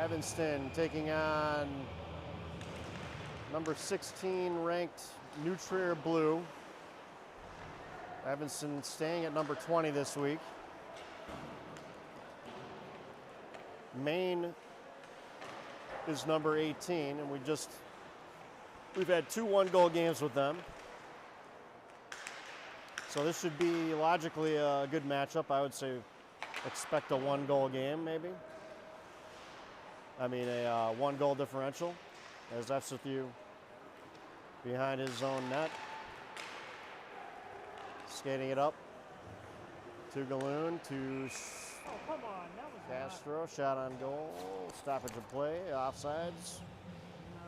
Evanston taking on number 16 ranked New Trier Blue. Evanston staying at number 20 this week. Maine is number 18, and we've had 2 one-goal games with them. So this should be logically a good matchup. I would say expect a 1-goal game, maybe. I mean a 1-goal differential, as that's with you behind his own net. Skating it up to Galoon, to oh, come on. That was Castro, not... shot on goal, stoppage of play, offsides. No.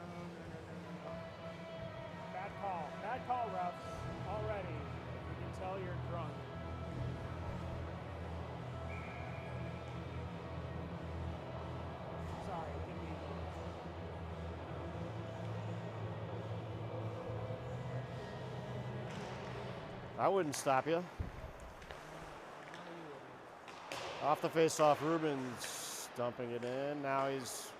Bad call, refs, already. You can tell you're drunk. Sorry, didn't mean to. I wouldn't stop you. Off the face-off, Rubens dumping it in. Now he's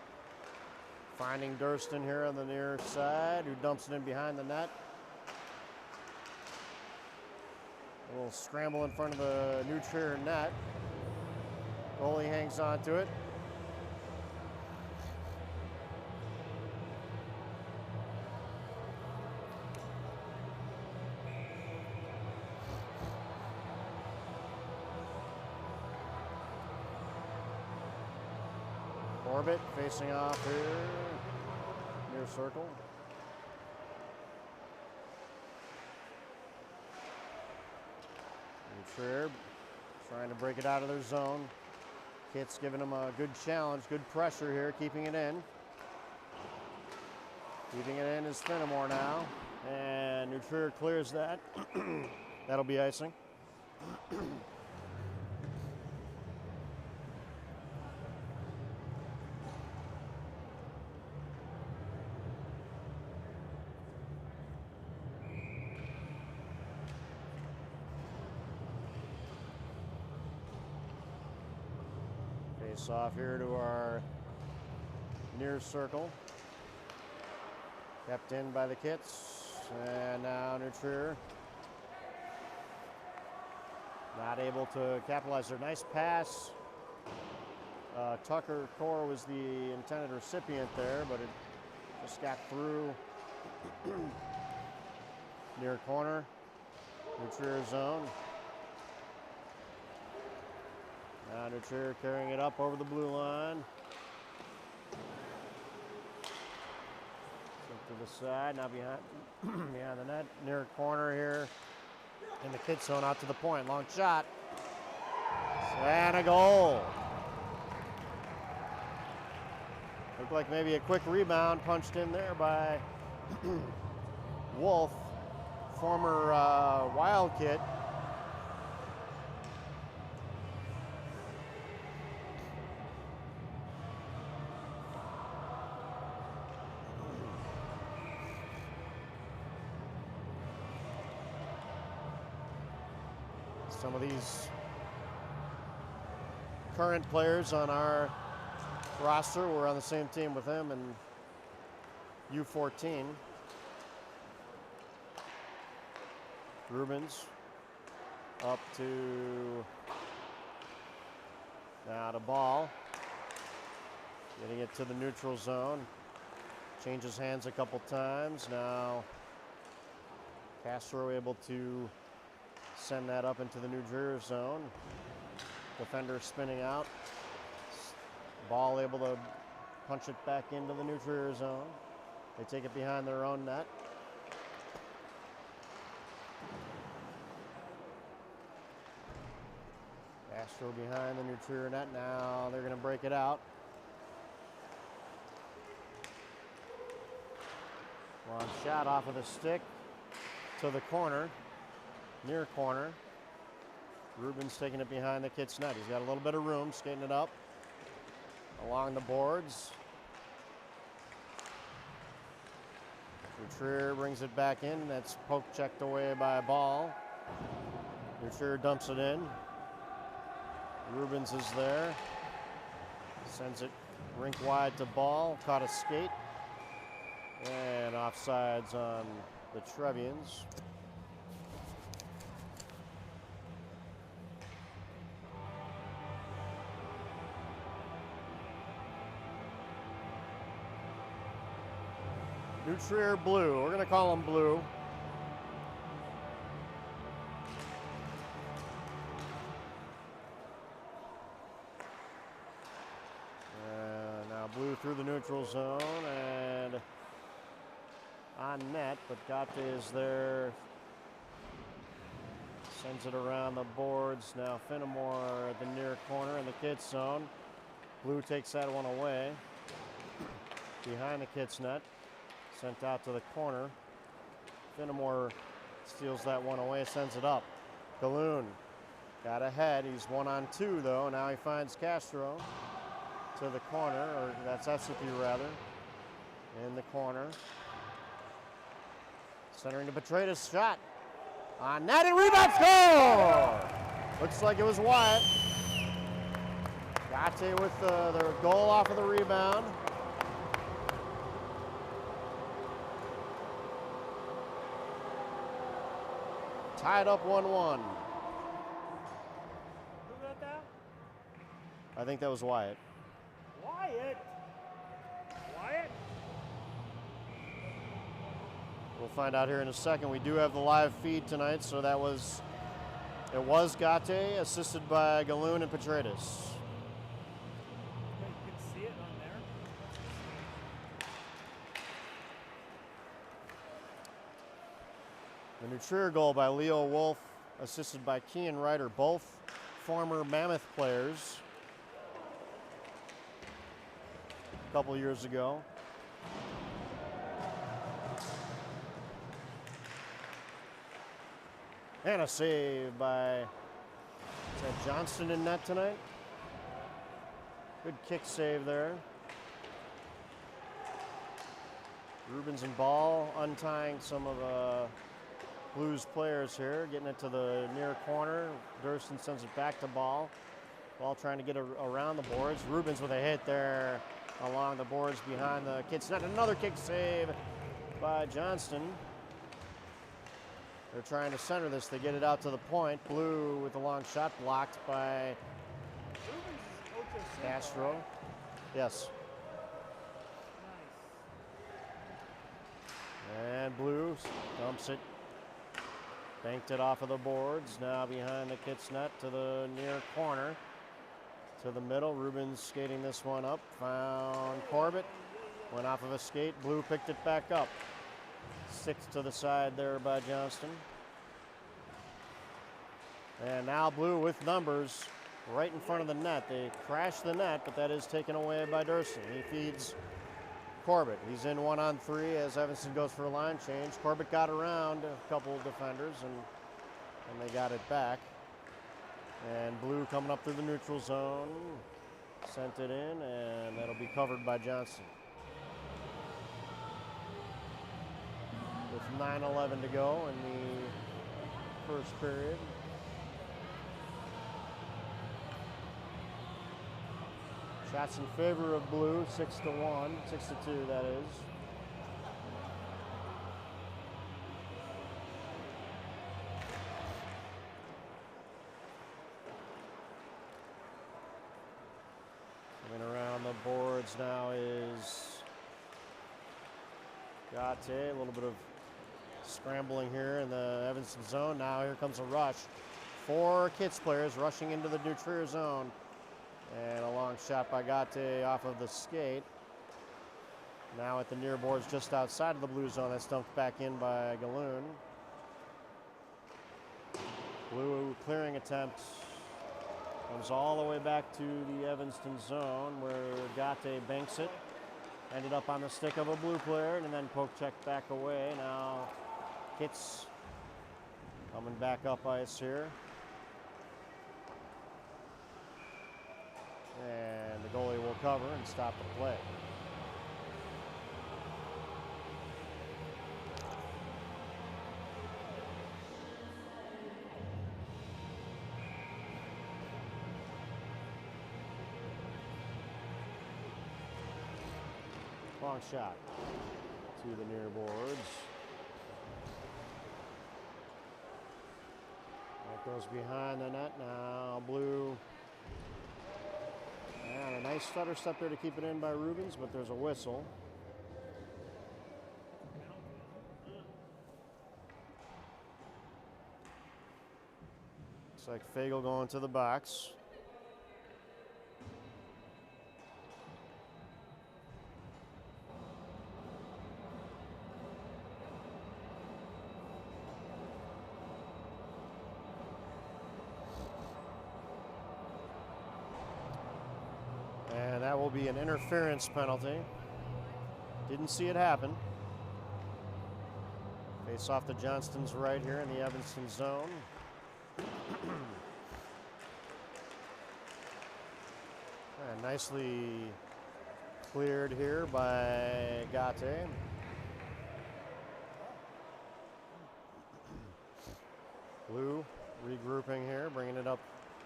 finding Durston here on the near side, who dumps it in behind the net. A little scramble in front of the New Trier net. Goalie hangs on to it. Orbit facing off here, near circle. New Trier trying to break it out of their zone. Kit's giving them a good challenge, good pressure here, keeping it in. Keeping it in is Fenimore now, and New Trier clears that. That'll be icing. Face off here to our near circle. Kept in by the Kits. And now New Trier not able to capitalize. Their nice pass. Tucker Core was the intended recipient there, but it just got through near corner. New Trier zone. Now New Trier carrying it up over the blue line. To the side, now behind the net, near corner here in the Kid zone, out to the point. Long shot. And a goal. Looked like maybe a quick rebound punched in there by Wolf, former Wild Kid. Some of these current players on our roster were on the same team with him in U14. Rubens up to now to ball. Getting it to the neutral zone. Changes hands a couple times. Now Castro able to send that up into the New Trier zone. Defender spinning out. Ball able to punch it back into the New Trier zone. They take it behind their own net. Castro behind the New Trier net. Now they're going to break it out. Long shot off of the stick to the corner. Near corner. Rubens taking it behind the Kit's net. He's got a little bit of room, skating it up along the boards. New Trier brings it back in. That's poke checked away by a ball. New Trier dumps it in. Rubens is there. Sends it Rink wide to Ball, caught a skate. And offsides on the Trevians. New Trier blue. We're going to call them blue. And now blue through the neutral zone and on net, but Gate is there. Sends it around the boards. Now Finnemore at the near corner in the kids zone. Blue takes that one away. Behind the kids net. Sent out to the corner. Finnemore steals that one away, sends it up. Galoon got ahead. He's 1-on-2 though. Now he finds Castro to the corner, or that's Efsithy rather, in the corner. Centering to Petratus, shot on net and rebound, score! Looks like it was Wyatt. Gate with the goal off of the rebound. Tied up 1-1. Who got that? I think that was Wyatt. Wyatt. Wyatt. We'll find out here in a second. We do have the live feed tonight, so it was Gate, assisted by Galoon and Petratus. You can see it on there. The New Trier goal by Leo Wolf, assisted by Kean Ryder, both former Mammoth players a couple years ago. And a save by, is that Johnston in net tonight? Good kick save there. Rubens and Ball untying some of the Blues players here, getting it to the near corner. Durston sends it back to Ball. Ball trying to get around the boards. Rubens with a hit there along the boards behind the kids net. Another kick save by Johnston. They're trying to center this. They get it out to the point. Blue with the long shot blocked by Castro. Yes. Nice. And Blue dumps it. Banked it off of the boards. Now behind the kids net to the near corner. To the middle. Rubens skating this one up. Found Corbett. Went off of a skate. Blue picked it back up. Six to the side there by Johnston. And now Blue with numbers right in front of the net. They crash the net, but that is taken away by Durston. He feeds Corbett. He's in 1-on-3 as Evanston goes for a line change. Corbett got around a couple of defenders and they got it back. And Blue coming up through the neutral zone. Sent it in and that'll be covered by Johnston. With 9:11 to go in the first period. Shots in favor of Blue, 6-1, 6-2 that is. Coming around the boards now is Gate, a little bit of scrambling here in the Evanston zone. Now here comes a rush. 4 Kits players rushing into the New Trier zone. And a long shot by Gate off of the skate. Now at the near boards just outside of the Blue zone. That's dumped back in by Galoon. Blue clearing attempt comes all the way back to the Evanston zone where Gate banks it. Ended up on the stick of a Blue player and then poke checked back away. Now Kits coming back up ice here. And the goalie will cover and stop the play. Long shot to the near boards. That goes behind the net now. Blue. And a nice stutter step there to keep it in by Rubens, but there's a whistle. Looks like Fagel going to the box. And that will be an interference penalty. Didn't see it happen. Face off to Johnston's right here in the Evanston zone. And nicely cleared here by Gate. Blue regrouping here, bringing it up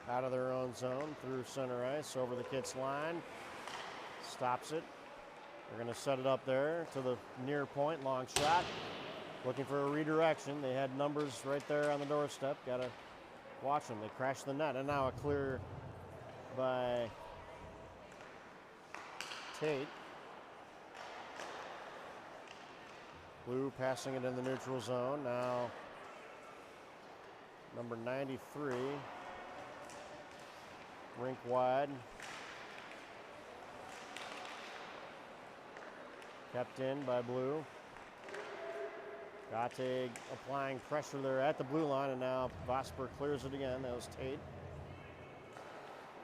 out of their own zone through center ice over the Kits line. Stops it. They're going to set it up there to the near point. Long shot. Looking for a redirection. They had numbers right there on the doorstep. Got to watch them. They crashed the net. And now a clear by Tate. Blue passing it in the neutral zone. Now number 93. Rink wide. Kept in by Blue. Gate applying pressure there at the blue line, and now Vosper clears it again. That was Tate.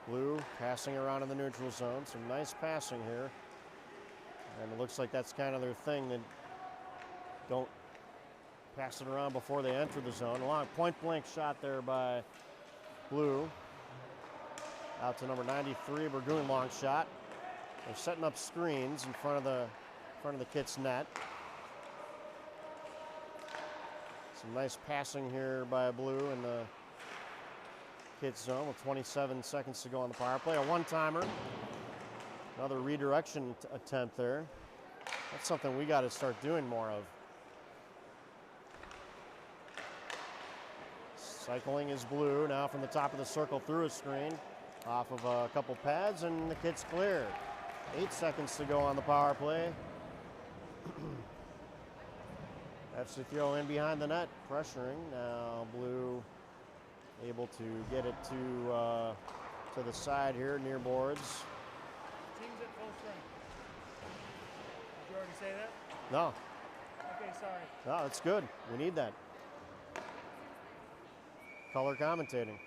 Blue passing around in the neutral zone. Some nice passing here. And it looks like that's kind of their thing. That don't pass it around before they enter the zone. A long point-blank shot there by Blue. Out to number 93, Burgoon, long shot. They're setting up screens in front of the Kits net. Some nice passing here by Blue in the Kits zone with 27 seconds to go on the power play. A one-timer. Another redirection attempt there. That's something we got to start doing more of. Cycling is Blue now from the top of the circle through a screen. Off of a couple pads, and the Kits clear. 8 seconds to go on the power play. FC throw in behind the net, pressuring. Now Blue able to get it to the side here, near boards. Team's at full strength. Did you already say that? No. Okay, sorry. No, it's good. We need that. Color commentating.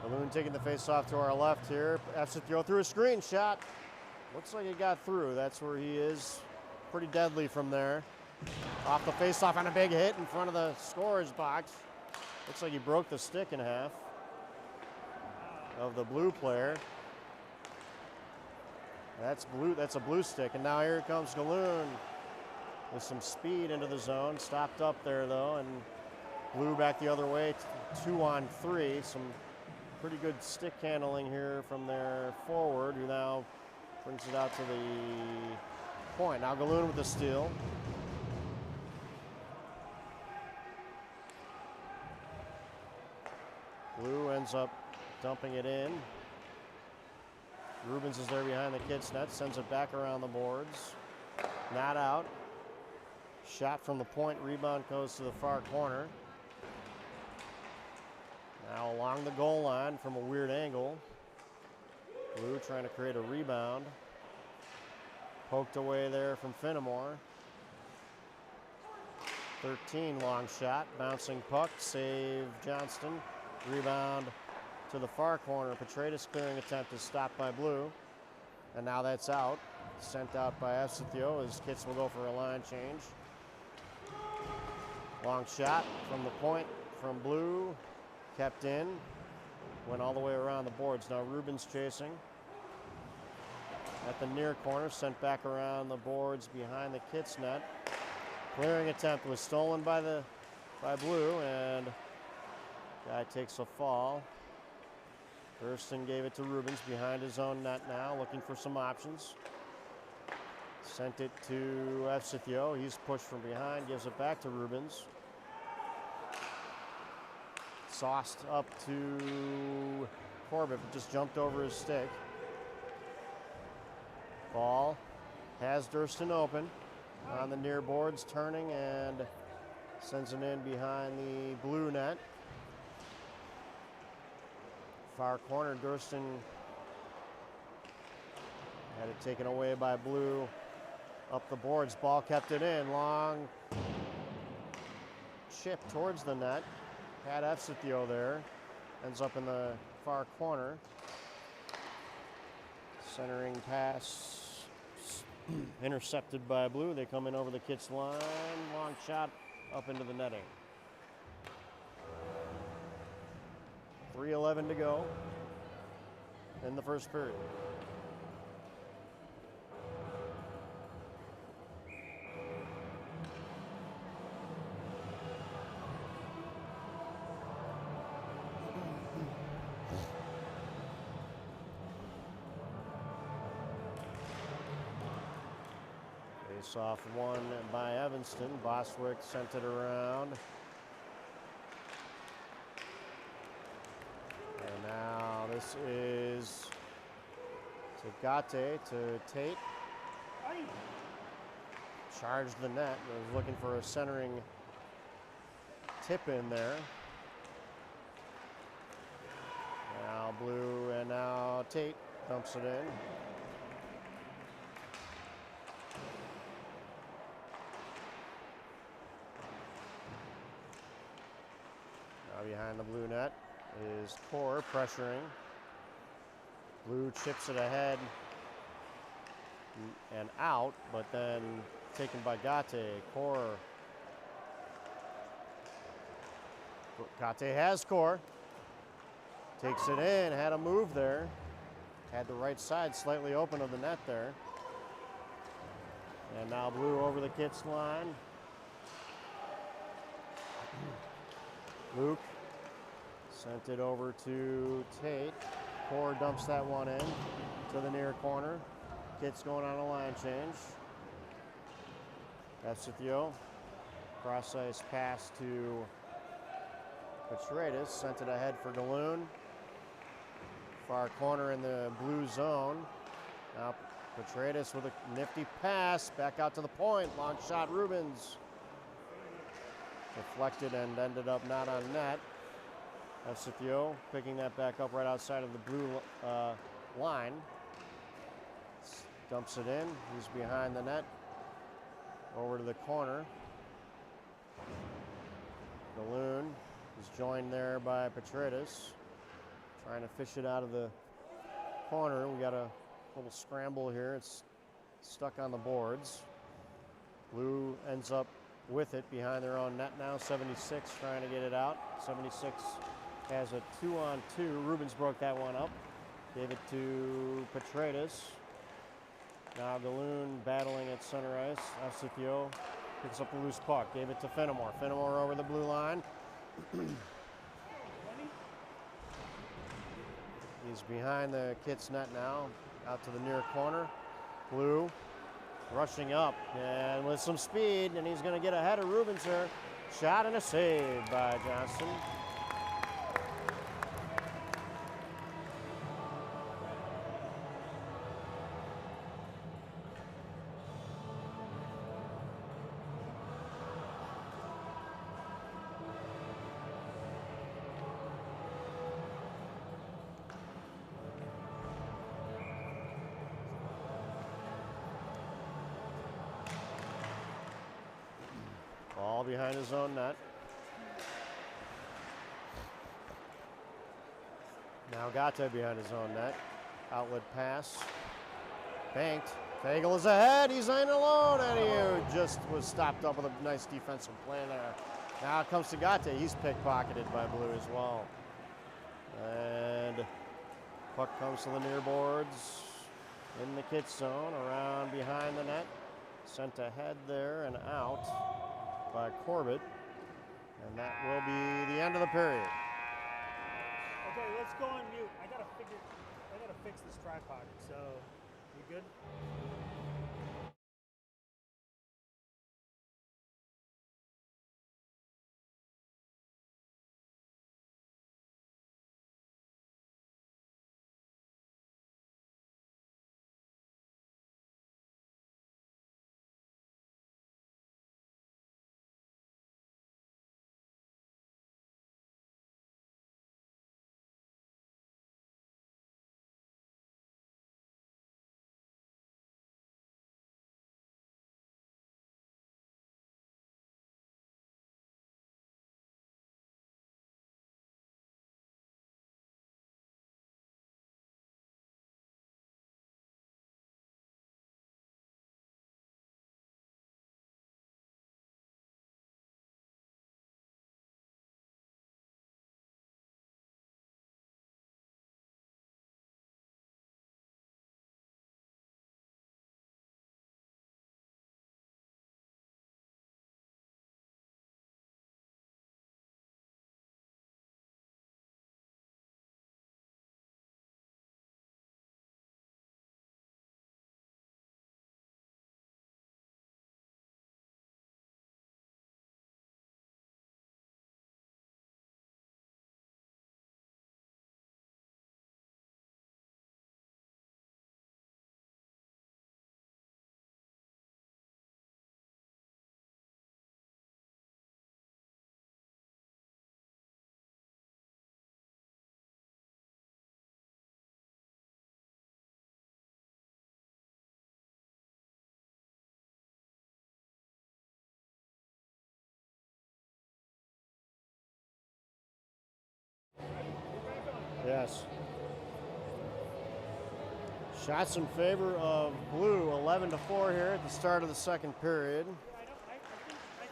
Balloon taking the face off to our left here. FC throw through a screen shot. Looks like it got through. That's where he is. Pretty deadly from there. Off the face off on a big hit in front of the scorer's box. Looks like he broke the stick in half of the Blue player. That's Blue. That's a Blue stick. And now here comes Galoon with some speed into the zone. Stopped up there though, and Blue back the other way. 2-on-3. Some pretty good stick handling here from their forward, who now brings it out to the point. Now Galoon with the steal. Blue ends up dumping it in. Rubens is there behind the Kits net, sends it back around the boards. Not out. Shot from the point, rebound goes to the far corner. Now along the goal line from a weird angle. Blue trying to create a rebound. Poked away there from Finnemore. 13 long shot, bouncing puck, save Johnston. Rebound to the far corner. Petratus clearing attempt is stopped by Blue. And now that's out. Sent out by Efsithio as Kits will go for a line change. Long shot from the point from Blue. Kept in. Went all the way around the boards. Now Rubens chasing. at the near corner, sent back around the boards behind the Kits net. Clearing attempt was stolen by Blue, and guy takes a fall. Thurston gave it to Rubens behind his own net now, looking for some options. Sent it to Efsithio. He's pushed from behind, gives it back to Rubens. Sauced up to Corbett, but just jumped over his stick. Ball has Durston open on the near boards, turning and sends it in behind the Blue net. Far corner, Durston had it taken away by Blue. Up the boards, ball kept it in. Long chip towards the net. Had Efsithio there. Ends up in the far corner. Centering pass intercepted by Blue. They come in over the Kits line. Long shot up into the netting. 3:11 to go in the first period. Face off one by Evanston. Bostwick sent it around. And now this is to Gate to Tate. Charged the net. Was looking for a centering tip in there. Now Blue and now Tate dumps it in. Now behind the Blue net is Core pressuring. Blue chips it ahead and out, but then taken by Gate. Core. Gate has Core. Takes it in, had a move there. Had the right side slightly open of the net there. And now Blue over the Kits line. Luke sent it over to Tate. Core dumps that one in to the near corner. Kits going on a line change. Efsithio. Cross-ice pass to Petradis. Sent it ahead for Galoon. Far corner in the Blue zone. Now Petradis with a nifty pass. Back out to the point. Long shot, Rubens. Deflected and ended up not on net. Efsithio picking that back up right outside of the Blue line. Dumps it in. He's behind the net. Over to the corner. Galoon is joined there by Petradis. Trying to fish it out of the corner. We got a little scramble here. It's stuck on the boards. Blue ends up with it behind their own net now. 76 trying to get it out. 76 has a 2-on-2. Rubens broke that one up. Gave it to Petradis. Now Galoon battling at center ice. Efsithio picks up the loose puck. Gave it to Fenimore. Fenimore over the Blue line. He's behind the Kits net now. Out to the near corner. Blue rushing up and with some speed, and he's going to get ahead of Rubens here. Shot and a save by Johnston. Ball behind his own net. Now Gate behind his own net. Outlet pass. Banked. Fagel is ahead. He's in alone, and he just was stopped up with a nice defensive play there. Now it comes to Gate. He's pickpocketed by Blue as well. And puck comes to the near boards. in the kit zone, around behind the net. Sent ahead there and out by Corbett. And that will be the end of the period. Okay, let's go on mute. I gotta fix this tripod. So, you good? Yes. Shots in favor of Blue, 11-4 here at the start of the second period. Yeah, I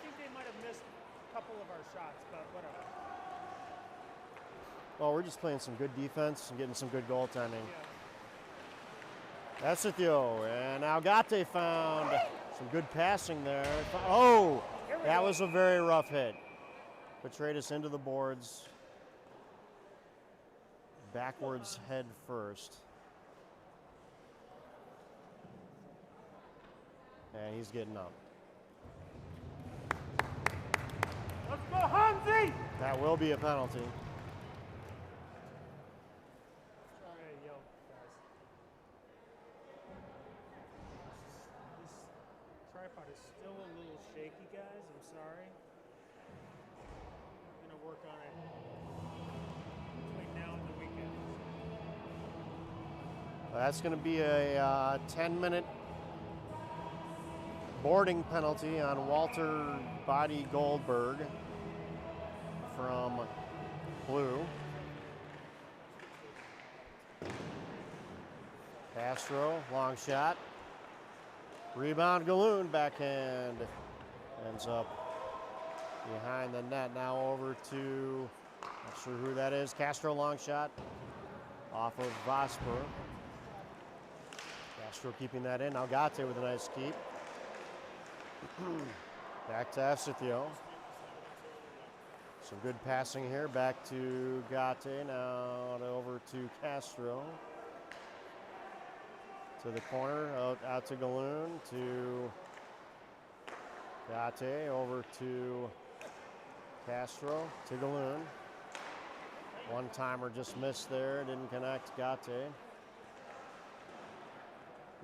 think they might have missed a couple of our shots, but whatever. Well, we're just playing some good defense and getting some good goaltending. Yeah. Esethio, and Algate found some good passing there. Oh, that was a very rough hit. Petratus into the boards. Backwards head first. And he's getting up. Let's go, Hansi! That will be a penalty. Sorry to yell, guys. This tripod is still a little shaky, guys. I'm sorry. I'm gonna work on it between now and the weekend. That's going to be a 10-minute boarding penalty on Walter Body Goldberg from Blue. Castro, long shot. Rebound, Galoon, backhand. Ends up behind the net. Now over to, not sure who that is. Castro, long shot off of Vosper. Castro keeping that in. Algate with a nice keep. Back to Esethio. Some good passing here. Back to Gate. Now over to Castro. To the corner. Out to Galoon. To Gate. Over to Castro. To Galoon. One-timer just missed there. Didn't connect. Gate.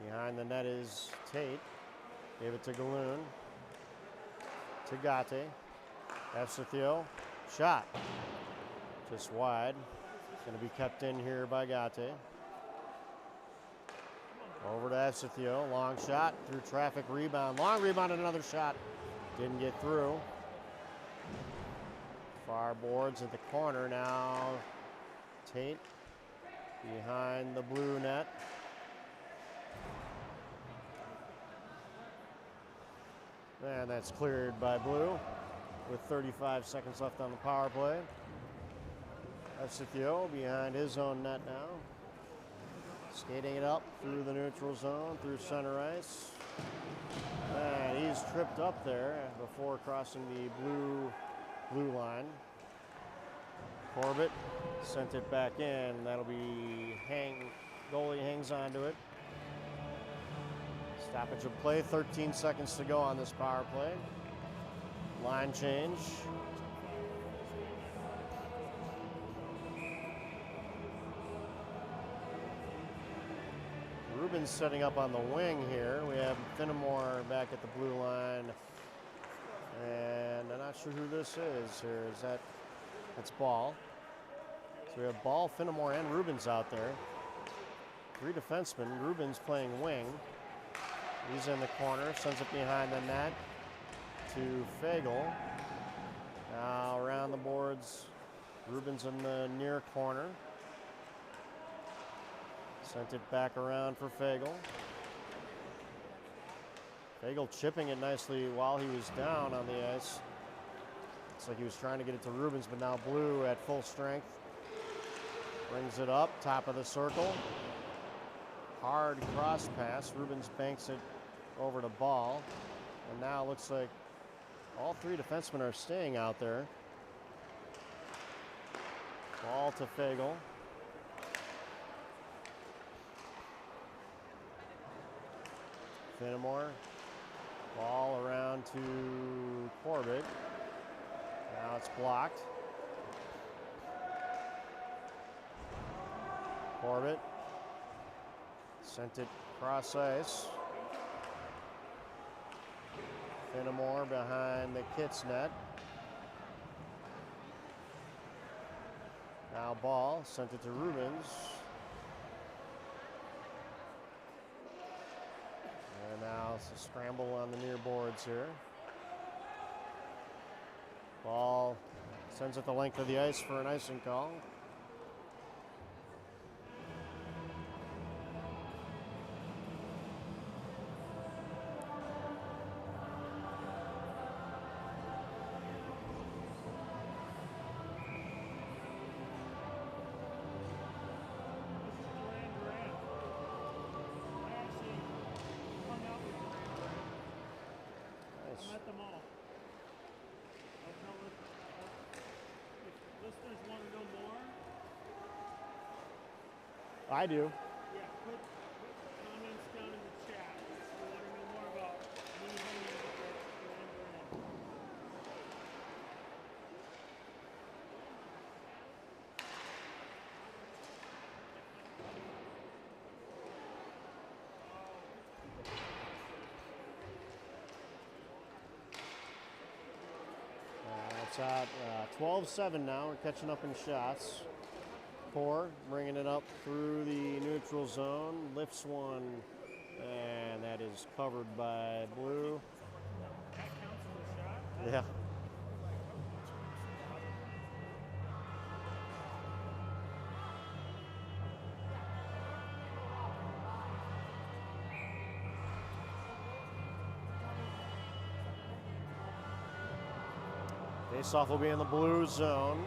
Behind the net is Tate. Gave it to Galoon. To Gate. Esethio. Shot. Just wide. Going to be kept in here by Gate. Over to Esethio. Long shot. Through traffic. Rebound. Long rebound and another shot. Didn't get through. Far boards at the corner now. Tate. Behind the Blue net. And that's cleared by Blue with 35 seconds left on the power play. Esethio behind his own net now. Skating it up through the neutral zone, through center ice. And he's tripped up there before crossing the blue line. Corbett sent it back in. That'll be goalie hangs onto it. Stoppage of play, 13 seconds to go on this power play. Line change. Rubin's setting up on the wing here. We have Finnemore back at the blue line. And I'm not sure who this is here. That's Ball. So we have Ball, Finnemore, and Rubens out there. 3 defensemen. Rubens playing wing. He's in the corner, sends it behind the net to Fagel. Now around the boards, Rubens in the near corner. Sent it back around for Fagel. Fagel chipping it nicely while he was down on the ice. Looks like he was trying to get it to Rubens, but now Blue at full strength. Brings it up, top of the circle. Hard cross pass. Rubens banks it over to Ball. And now it looks like all 3 defensemen are staying out there. Ball to Fagel. Finnemore. Ball around to Corbett. Now it's blocked. Corbett sent it cross ice. Finnemore behind the Kitts net. Now Ball sent it to Rubens. And now it's a scramble on the near boards here. Ball sends it the length of the ice for an icing call. Met them all. I'll tell if listeners want to know more. I do. Yeah, put comments down in the chat if you want to know more about me hanging out with Duran Duran. It's at 12-7 now. We're catching up in shots. 4, bringing it up through the neutral zone. Lifts one, and that is covered by Blue. That counts as a shot? Yeah. Faceoff will be in the blue zone.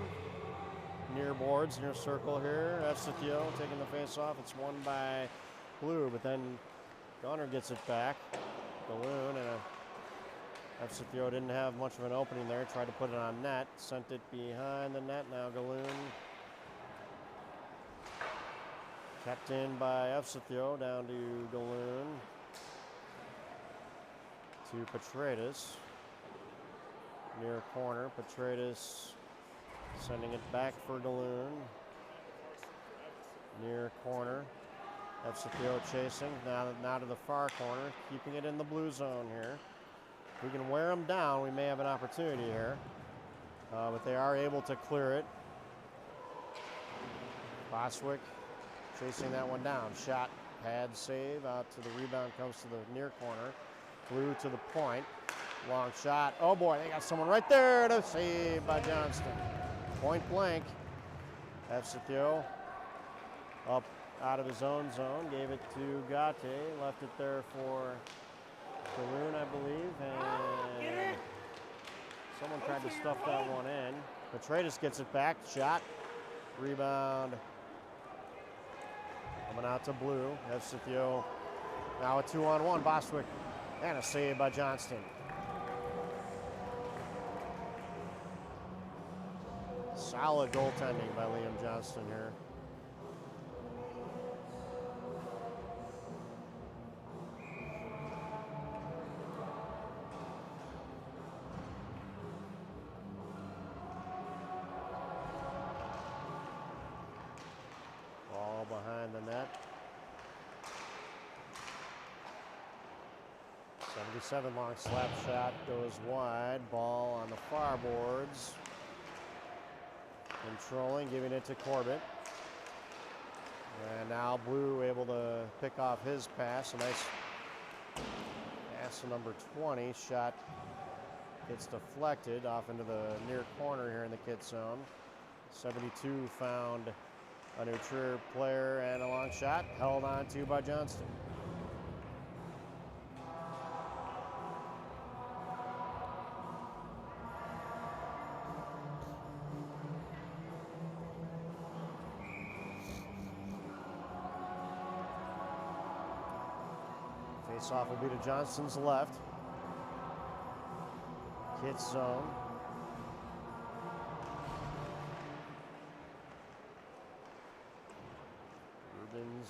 Near boards, near circle here. Efsithio taking the faceoff. It's won by Blue, but then Gunner gets it back. Balloon, and Efsithio didn't have much of an opening there. Tried to put it on net. Sent it behind the net. Now Galoon. Kept in by Efsithio. Down to Galoon. To Petratus. Near corner. Petratus sending it back for Galoon. Near corner. Efsithio chasing. Now to the far corner. Keeping it in the blue zone here. If we can wear them down, we may have an opportunity here. But they are able to clear it. Boswick chasing that one down. Shot, pad, save. Out to the rebound, comes to the near corner. Blue to the point. Long shot. Oh boy, they got someone right there to save by Johnston. Point blank. Efsithio up out of his own zone. Gave it to Gate. Left it there for Galoon, I believe. And someone tried to stuff that one in. Petratus gets it back. Shot. Rebound. Coming out to blue. Evsithio now a 2-on-1. Bostwick and a save by Johnston. Solid goaltending by Liam Johnston here. Ball behind the net. 77 long slap shot goes wide. Ball on the far boards. Controlling, giving it to Corbett. And now Blue able to pick off his pass. A nice pass to number 20. Shot gets deflected off into the near corner here in the Kit zone. 72 found a New Trier player and a long shot held on to by Johnston. Face-off will be to Johnston's left. Kit zone. Rubens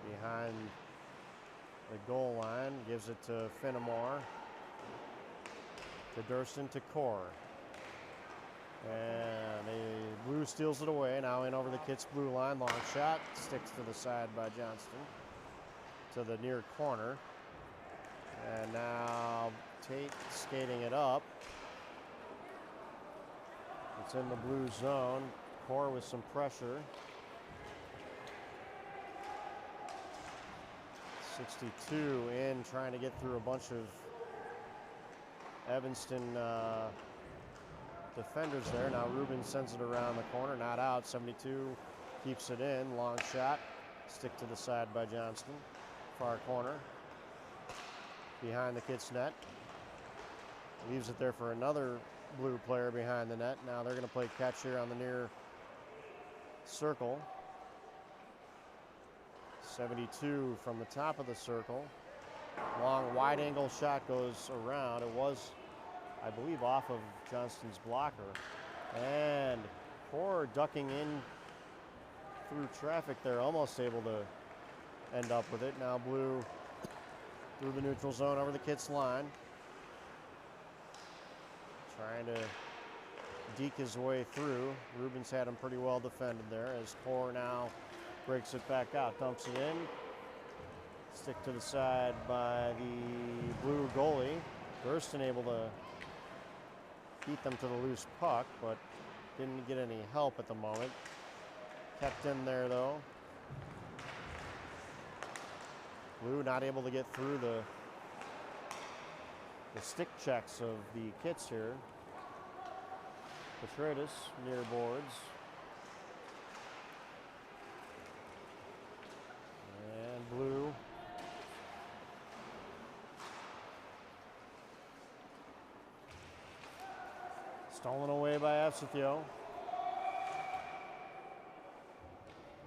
behind the goal line, gives it to Finnemore. To Durston to Core. And the Blue steals it away. Now in over the Kit's blue line. Long shot. Sticks to the side by Johnston. To the near corner. And now Tate skating it up. It's in the blue zone. Core with some pressure. 62 in, trying to get through a bunch of Evanston defenders there. Now Rubin sends it around the corner, not out. 72 keeps it in. Long shot. Stick to the side by Johnston. Far corner. Behind the Kit's net. Leaves it there for another Blue player behind the net. Now they're going to play catch here on the near circle. 72 from the top of the circle. Long wide angle shot goes around. It was, I believe, off of Johnston's blocker. And Core ducking in through traffic there, almost able to end up with it. Now Blue through the neutral zone over the Kit's line. Trying to deke his way through. Rubens had him pretty well defended there as Core now breaks it back out, dumps it in. Stick to the side by the Blue goalie. Durston able to beat them to the loose puck, but didn't get any help at the moment. Kept in there though. Blue not able to get through the stick checks of the Kits here. Petratus near boards. And Blue. Stolen away by Evsithio.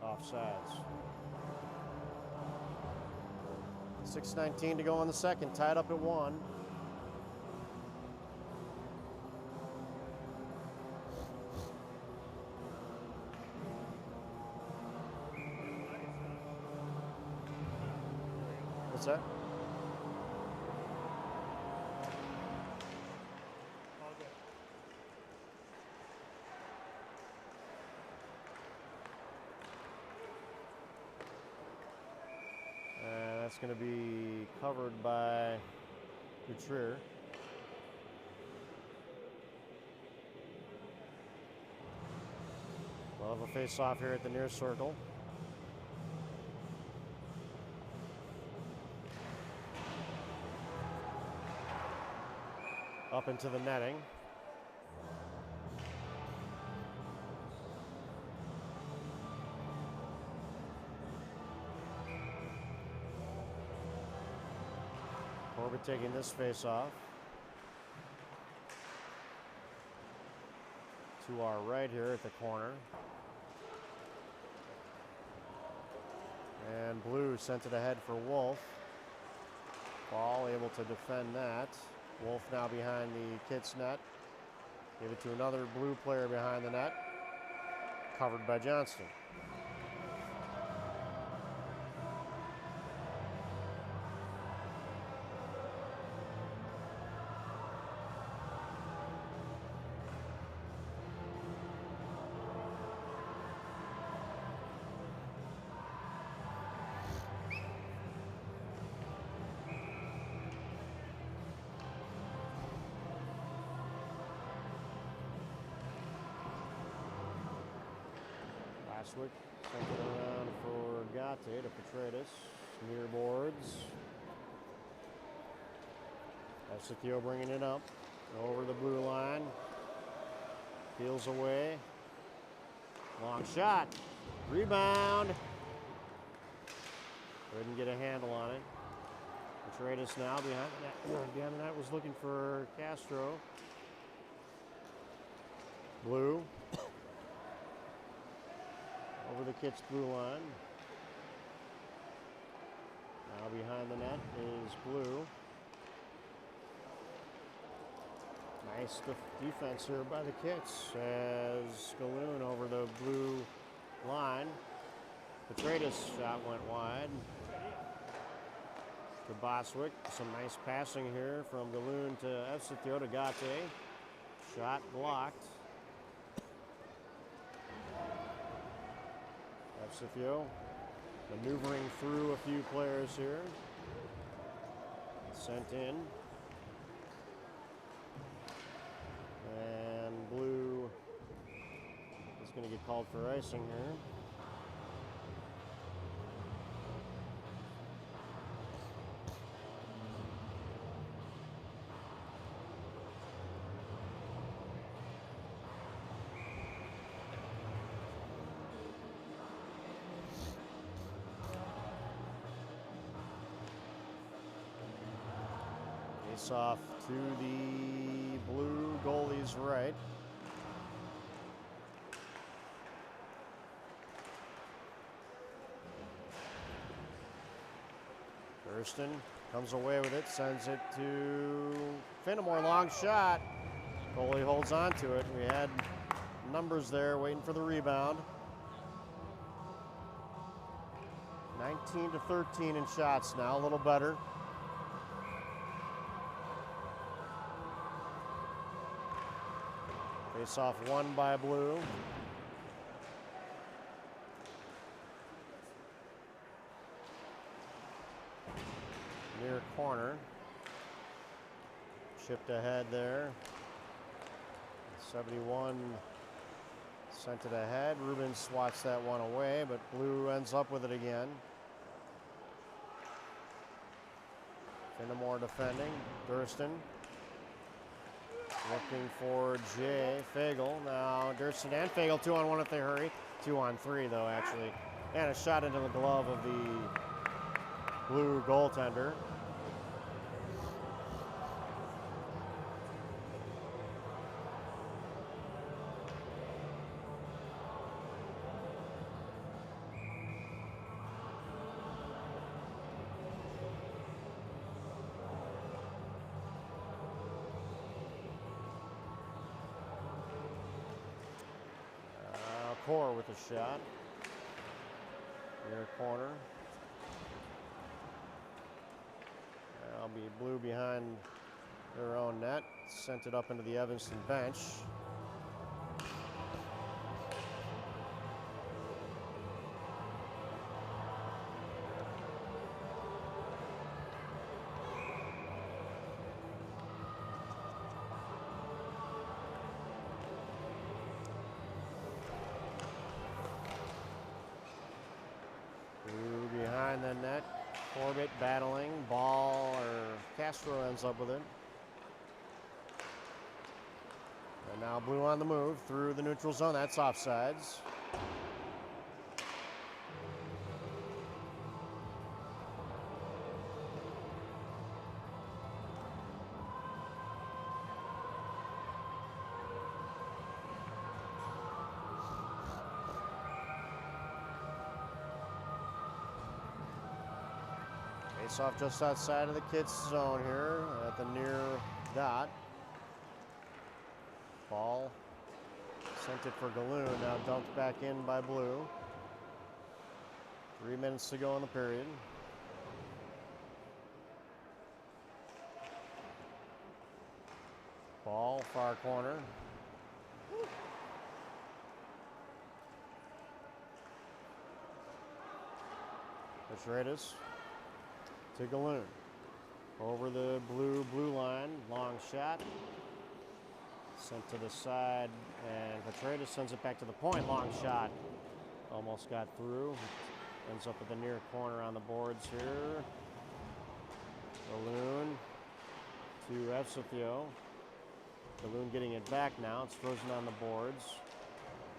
Offsides. 6:19 to go in the second, tied up at 1. What's that? All good. And that's going to be covered by Trier. We'll have a face-off here at the near circle. Up into the netting. Corbett taking this face off. To our right here at the corner. blue sent it ahead for Wolf. Ball able to defend that. Wolf now behind the Kits net. Give it to another blue player behind the net. Covered by Johnston. Swick sent it around for Gate to Petratus. Near boards. Esithio bringing it up. Over the blue line. Peels away. Long shot. Rebound. Couldn't get a handle on it. Petratus now behind the net. Behind the net was looking for Castro. Blue. Over the Kits blue line. Now behind the net is Blue. Nice defense here by the Kits as Galoon over the blue line. Petratus shot went wide. To Boswick. Some nice passing here from Galoon to Esithio to Gate. Shot blocked. Esithio maneuvering through a few players here. Sent in. And Blue is going to get called for icing here. Off to the blue goalie's right. Thurston comes away with it, sends it to Finnemore, long shot. Goalie holds on to it. We had numbers there waiting for the rebound. 19 to 13 in shots now, a little better. Face off won by Blue. Near corner. Chipped ahead there. 71 sent it ahead. Rubin swats that one away, but Blue ends up with it again. Finnemore defending. Durston. Looking for Jay Fagel. Now Durston and Fagel 2-on-1 if they hurry. 2-on-3 though actually. And a shot into the glove of the Blue goaltender. Core with a shot. Near corner. That'll be Blue behind their own net. Sent it up into the Evanston bench. Behind the net, Corbett battling, ball, or Castro ends up with it. And now Blue on the move through the neutral zone, that's offsides. Face off just outside of the kids' zone here at the near dot. Ball sent it for Galoon, now dumped back in by Blue. 3 minutes to go in the period. Ball, far corner. Petridis to Galoon. Over the blue line, long shot. Sent to the side, and Petridis sends it back to the point, long shot. Almost got through. Ends up at the near corner on the boards here. Galoon to Efsithio. Galoon getting it back now. It's frozen on the boards.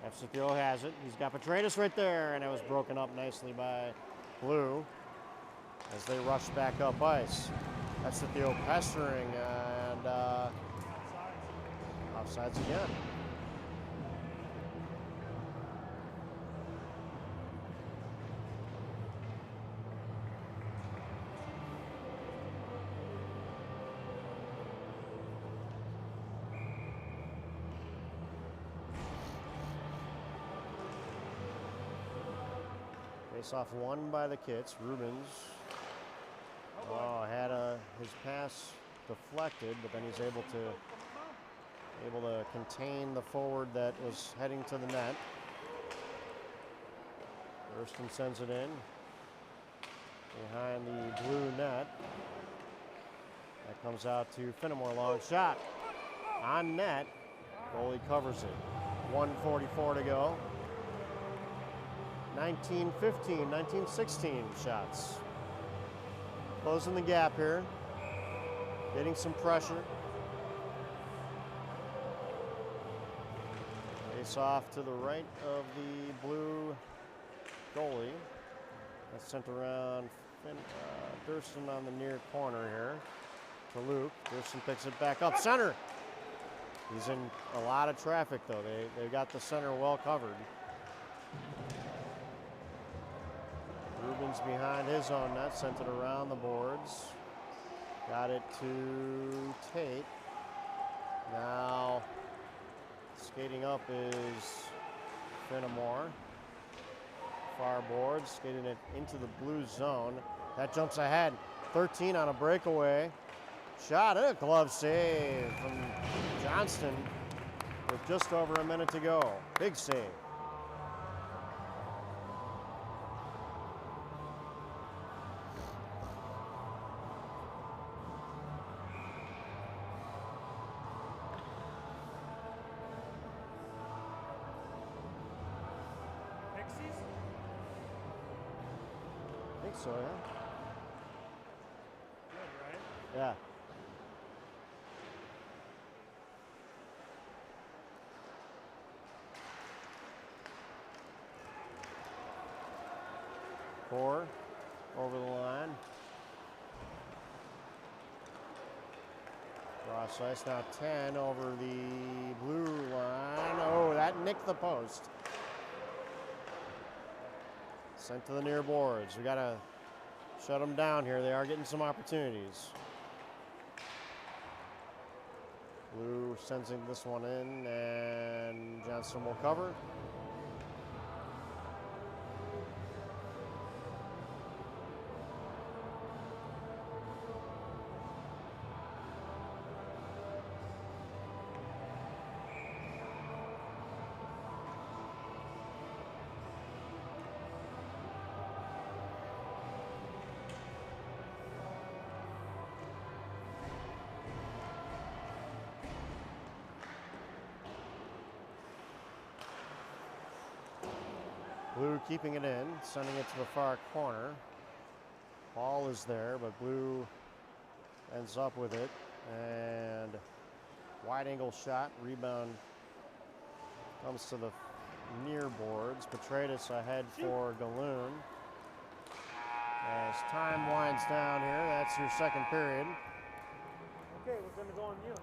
Efsithio has it. He's got Petridis right there, and it was broken up nicely by Blue as they rush back up ice. Efsithio pestering, and offsides again. Face off won by the Kits. Rubens had his pass deflected, but then he's able to contain the forward that was heading to the net. Thurston sends it in behind the blue net. That comes out to Finnemore, long shot on net. Goalie covers it. 1:44 to go. 19-15, 19-16 shots. Closing the gap here. Getting some pressure. Face off to the right of the blue goalie. That's sent around Thurston on the near corner here to Luke. Thurston picks it back up. Center! He's in a lot of traffic though. They got the center well covered. Rubens behind his own net, sent it around the boards. Got it to Tate. Now skating up is Finnemore. Far boards, skating it into the blue zone. That jumps ahead. 13 on a breakaway. Shot, a glove save from Johnston with just over a minute to go. Big save. I think so, yeah. Good, right? Yeah. Four over the line. Cross ice now 10 over the blue line. Oh, that nicked the post. Sent to the near boards. We got to shut them down here. They are getting some opportunities. Blue sensing this one in, and Johnson will cover. Blue keeping it in, sending it to the far corner. Ball is there, but Blue ends up with it. And wide angle shot, rebound comes to the near boards. Petridis ahead for Galoon. As time winds down here, that's your second period. Okay, we're going to go on mute.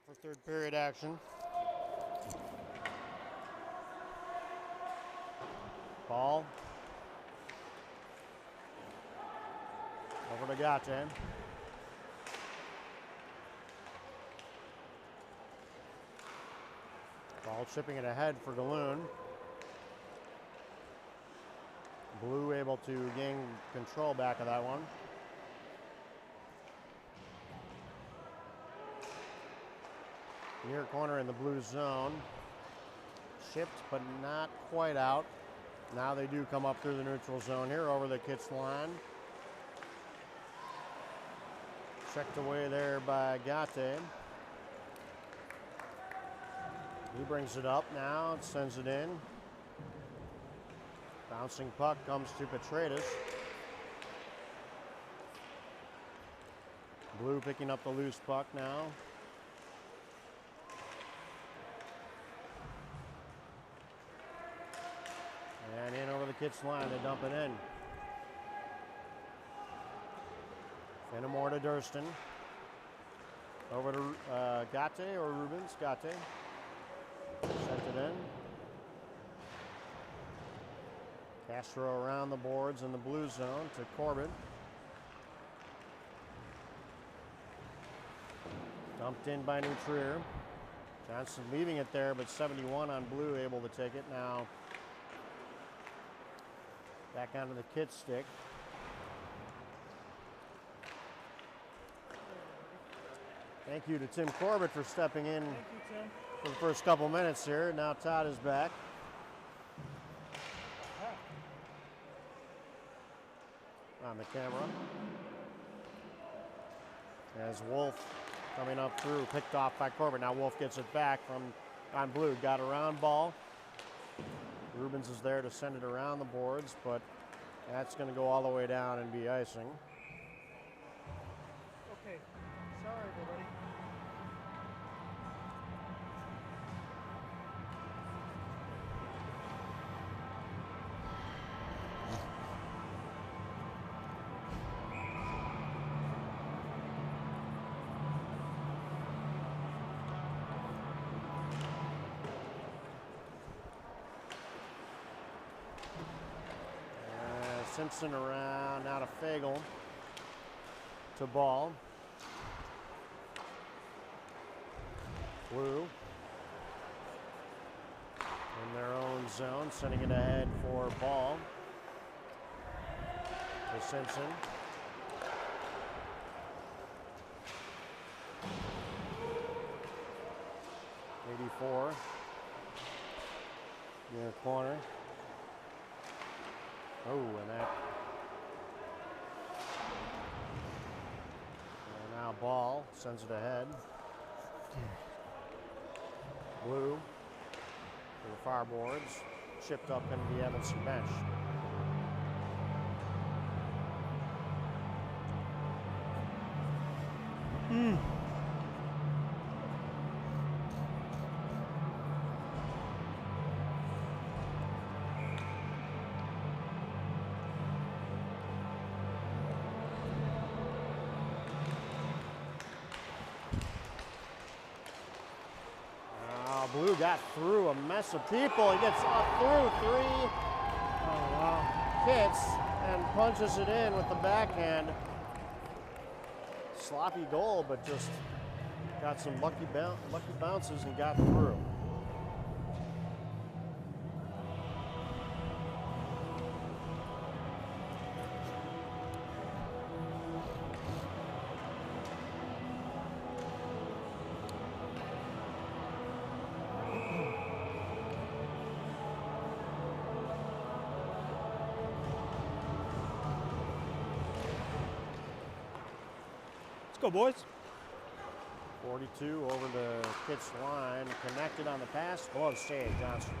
For third period action. Ball. Over to Gate. Ball chipping it ahead for Galoon. Blue able to gain control back of that one. Near corner in the blue zone. Chipped, but not quite out. Now they do come up through the neutral zone here over the Kitts line. Checked away there by Gate. He brings it up now, sends it in. Bouncing puck comes to Petratus. Blue picking up the loose puck now. And in over the Kitts line, they dump it in. Fenimore to Durston. Over to Gate or Rubens? Gate. Sent it in. Castro around the boards in the blue zone to Corbett. Dumped in by Nutrier. Johnson leaving it there, but 71 on blue, able to take it now. Back onto the Kitts stick. Thank you to Tim Corbett for stepping in. Thank you, Tim. For the first couple minutes here. Now Todd is back. On the camera. As Wolf coming up through, picked off by Corbett. Now Wolf gets it back from on blue. Got around ball. Rubens is there to send it around the boards, but that's going to go all the way down and be icing. Okay. Sorry, everybody. Simpson around, now to Fagel, to Ball. Blue in their own zone, sending it ahead for Ball. To Simpson. '84 near corner. Oh, and that. And now Ball sends it ahead. Blue to the far boards. Chipped up into the Evanston bench. Blue got through a mess of people. He gets through three hits and punches it in with the backhand. Sloppy goal, but just got some lucky bounces and got through. Let's go, boys. 42 over the Kitts line, connected on the pass. Glove save, Johnson.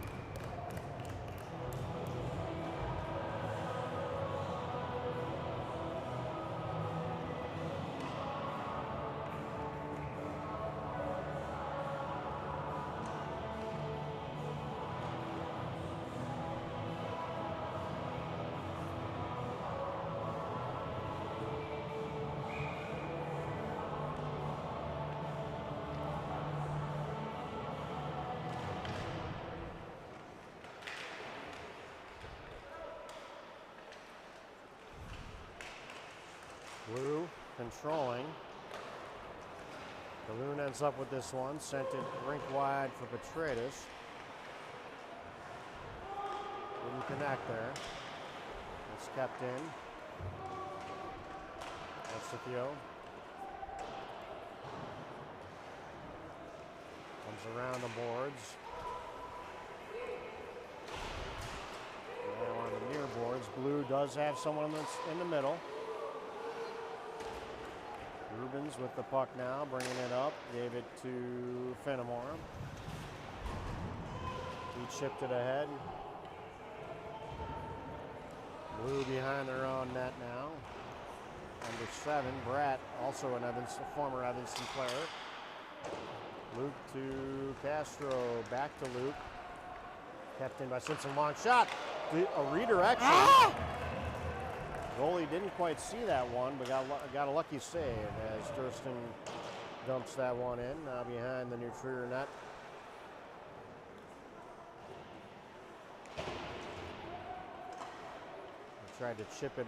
controlling. Galoon ends up with this one. Sent it rink wide for Petratus. Didn't connect there. It's kept in. Escipio. Comes around the boards. Now on the near boards, Blue does have someone that's in the middle. Rubens with the puck now, bringing it up. Gave it to Fenimore. He chipped it ahead. Blue behind their own net now. Number 7, Bratt, also an former Evanston player. Luke to Castro, back to Luke. Kept in by Simpson, long shot. A redirection. Goalie didn't quite see that one, but got a lucky save as Durston dumps that one in. Now behind the New Trier net. He tried to chip it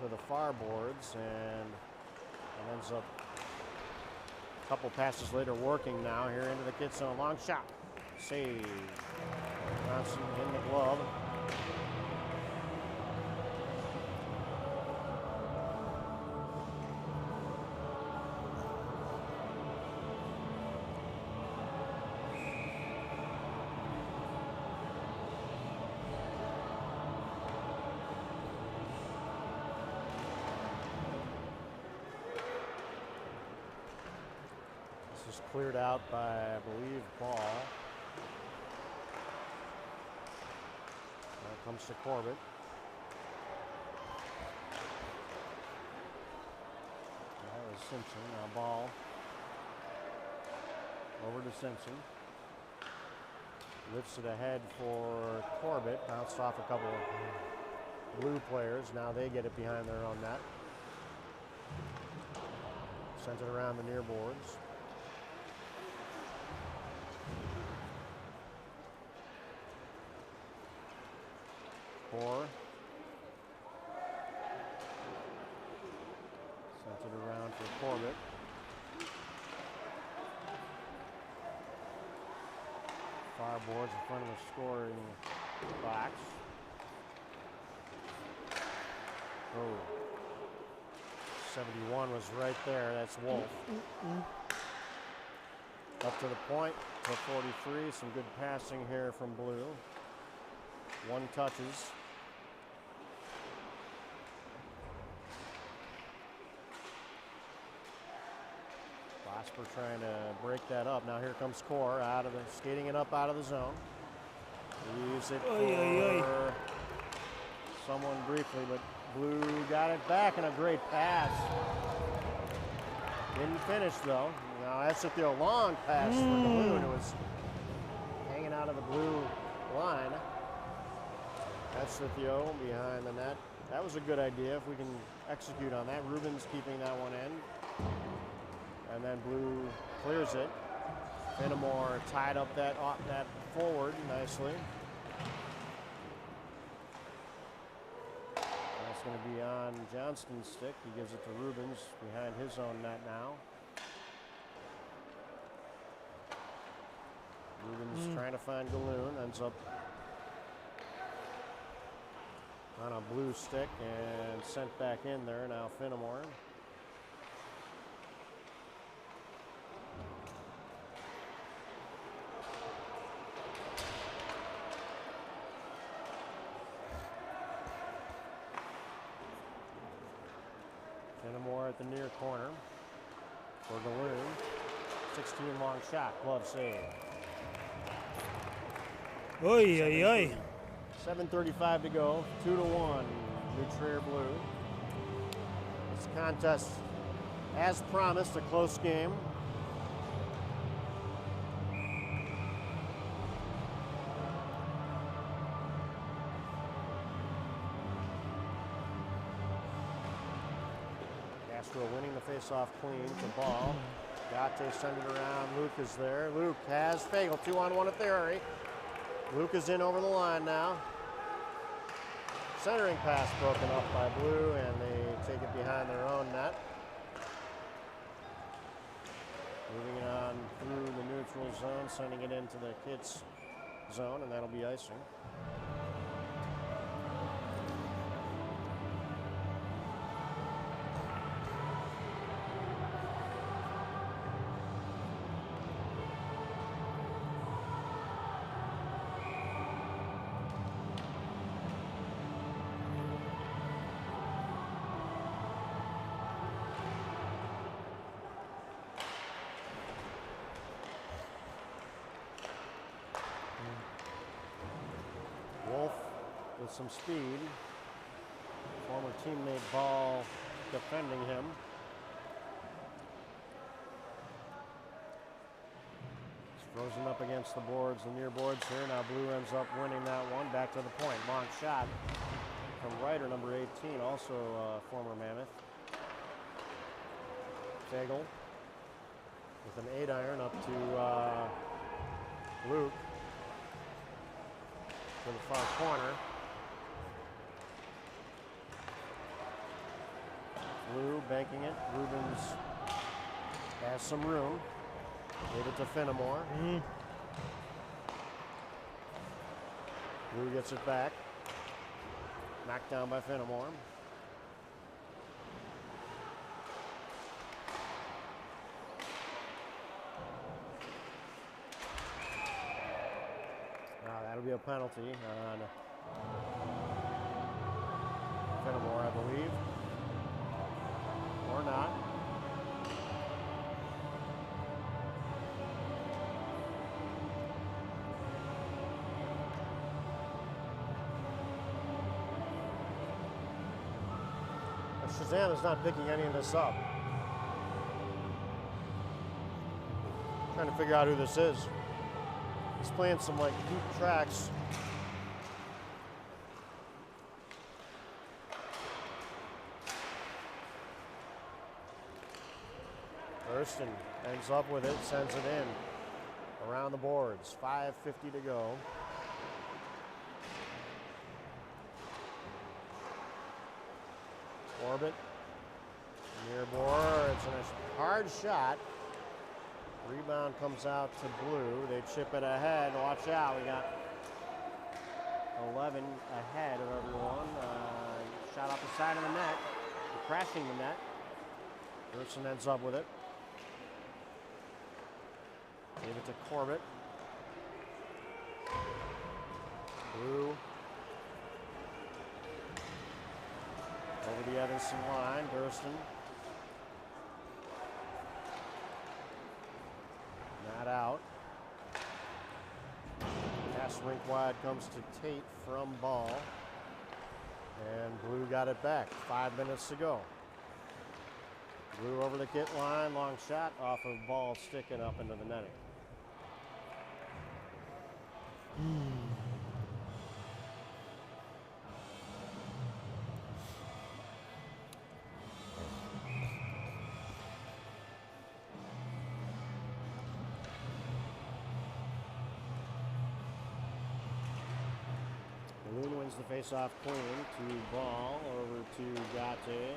to the far boards and it ends up a couple passes later working now here into the kid zone. Long shot. Save. Johnson in the glove. This is cleared out by, I believe, Ball. Now comes to Corbett. That was Simpson. Now Ball. Over to Simpson. Lifts it ahead for Corbett. Bounced off a couple of Blue players. Now they get it behind their own net. Sends it around the near boards. Sends it around for Corbett. Far boards in front of the scoring box. Oh. 71 was right there. That's Wolf. Up to the point to 43. Some good passing here from Blue. One touches. Glasper trying to break that up. Now here comes Core out of the skating it up out of the zone. Leaves it for someone briefly, but Blue got it back and a great pass. Didn't finish though. Now that's a long pass for Galoon. It was hanging out of the Blue line. That's Theo behind the net. That was a good idea if we can execute on that. Rubens keeping that one in. And then Blue clears it. Fenimore tied up that forward nicely. That's going to be on Johnston's stick. He gives it to Rubens behind his own net now. Rubens trying to find Galoon. Ends up on a Blue stick and sent back in there. Now Fenimore. Fenimore at the near corner for Galoon. 16 long shot, glove save. Oy, oy, oy. 7:35 to go, 2-1, New Trier Blue. This contest, as promised, a close game. Castro winning the face-off clean to Ball. Gatte send it around. Luke is there. Luke has Fagel. 2-on-1 at the area. Luke is in over the line now. Centering pass broken up by Blue, and they take it behind their own net. Moving it on through the neutral zone, sending it into the Kits zone, and that'll be icing. Wolf with some speed. Former teammate Ball defending him. He's frozen up against the boards, the near boards here. Now Blue ends up winning that one. Back to the point. Long shot from Ryder, number 18, also former Mammoth. Fagel with an 8-iron up to Luke. To the far corner. Blue banking it. Rubens has some room. Gave it to Fenimore. Blue gets it back. Knocked down by Fenimore. That'll be a penalty on Fenimore, I believe. Or not. Shazam is not picking any of this up. Trying to figure out who this is. He's playing some like deep tracks. Thurston ends up with it, sends it in around the boards. 5:50 to go. Orbit near boards and a hard shot. Rebound comes out to Blue. They chip it ahead. Watch out. We got 11 ahead of everyone. Shot off the side of the net. Crashing the net. Gerson ends up with it. Gave it to Corbett. Blue. Over the Evanston line. Durston. Not out. Pass rink wide comes to Tate from Ball. And Blue got it back. 5 minutes to go. Blue over the Kit line. Long shot off of Ball, sticking up into the netting. Balloon wins the face-off clean to Ball, over to Gate.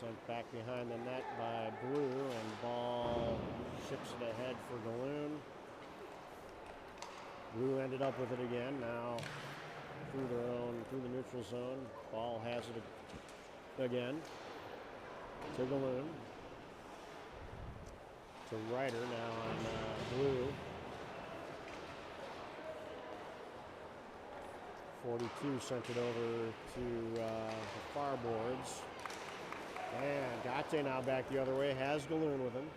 Sent back behind the net by Blue, and Ball ships it ahead for Galoon. Blue ended up with it again, now through the neutral zone. Ball has it again to Galoon. To Ryder now on Blue. 42 sent it over to the far boards. And Gate now back the other way, has Galoon with him.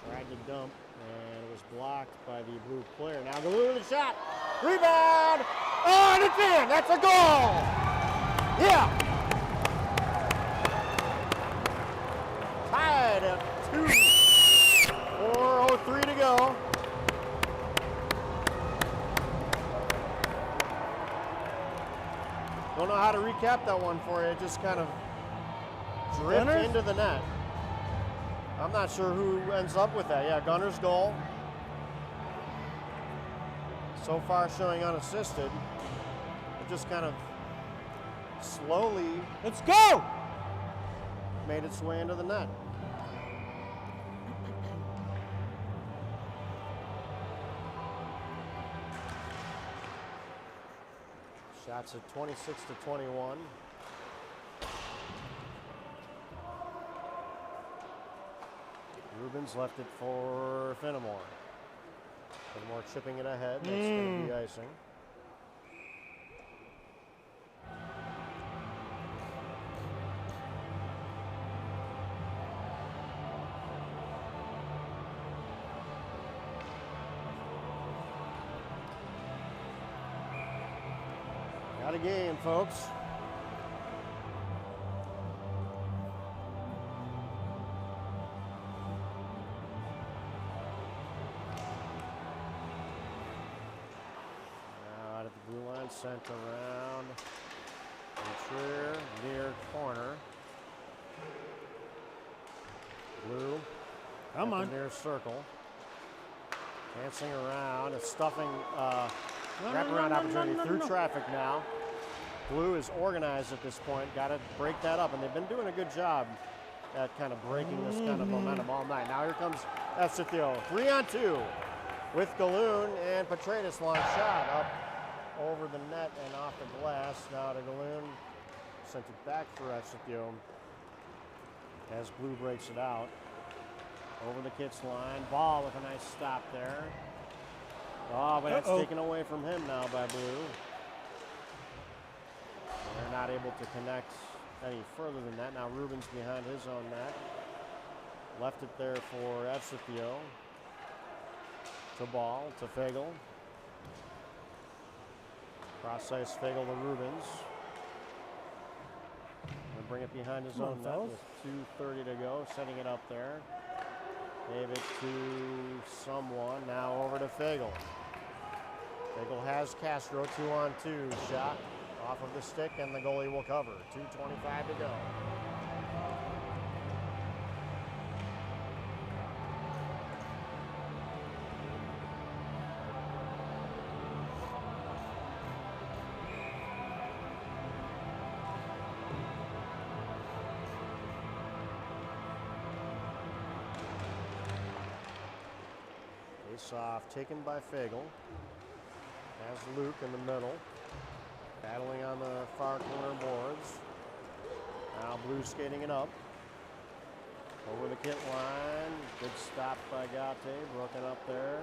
Tried to dump, and it was blocked by the Blue player. Now Galoon with a shot. Rebound! Oh, and it's in! That's a goal! Yeah! Tied at 2. 4:03 to go. Don't know how to recap that one for you. It just kind of drifted into the net. I'm not sure who ends up with that. Yeah, Gunner's goal. So far showing unassisted. It just kind of slowly. Let's go! made its way into the net. Shots at 26 to 21. Rubens left it for Fenimore. Fenimore chipping it ahead. That's going to be icing. Got a game, folks. Now out at the blue line, sent around. Interior, near corner. Blue. Come on. Near circle. Dancing around, a stuffing wraparound opportunity through traffic now. Blue is organized at this point. Got to break that up, and they've been doing a good job at kind of breaking this kind of momentum all night. Now here comes Efsithio, 3-on-2 with Galoon and Petratus. Long shot up over the net and off the glass. Now to Galoon, sent it back for Efsithio as Blue breaks it out. Over the Kits line, ball with a nice stop there. Oh, but that's taken away from him now by Blue. They're not able to connect any further than that. Now Rubens behind his own net. Left it there for Efsithio. To ball, to Fagel. Cross ice Fagel to Rubens. And bring it behind his own net with 2:30 to go. Setting it up there. Gave it to someone. Now over to Fagel. Fagel has Castro, 2-on-2 shot off of the stick, and the goalie will cover. 2:25 to go. Face-off taken by Fagel. Has Luke in the middle. Battling on the far corner boards. Now Blue skating it up. Over the Kit line. Good stop by Gate. Broken up there.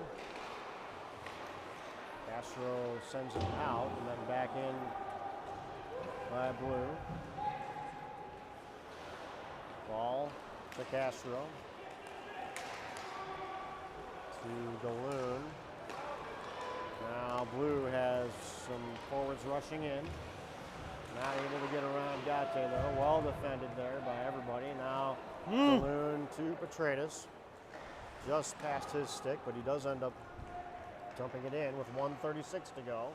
Castro sends it out and then back in by Blue. Ball to Castro. To Galoon. Now Blue has some forwards rushing in. Not able to get around Gate though. Well defended there by everybody. Now Galoon to Petratus. Just past his stick, but he does end up dumping it in with 1:36 to go.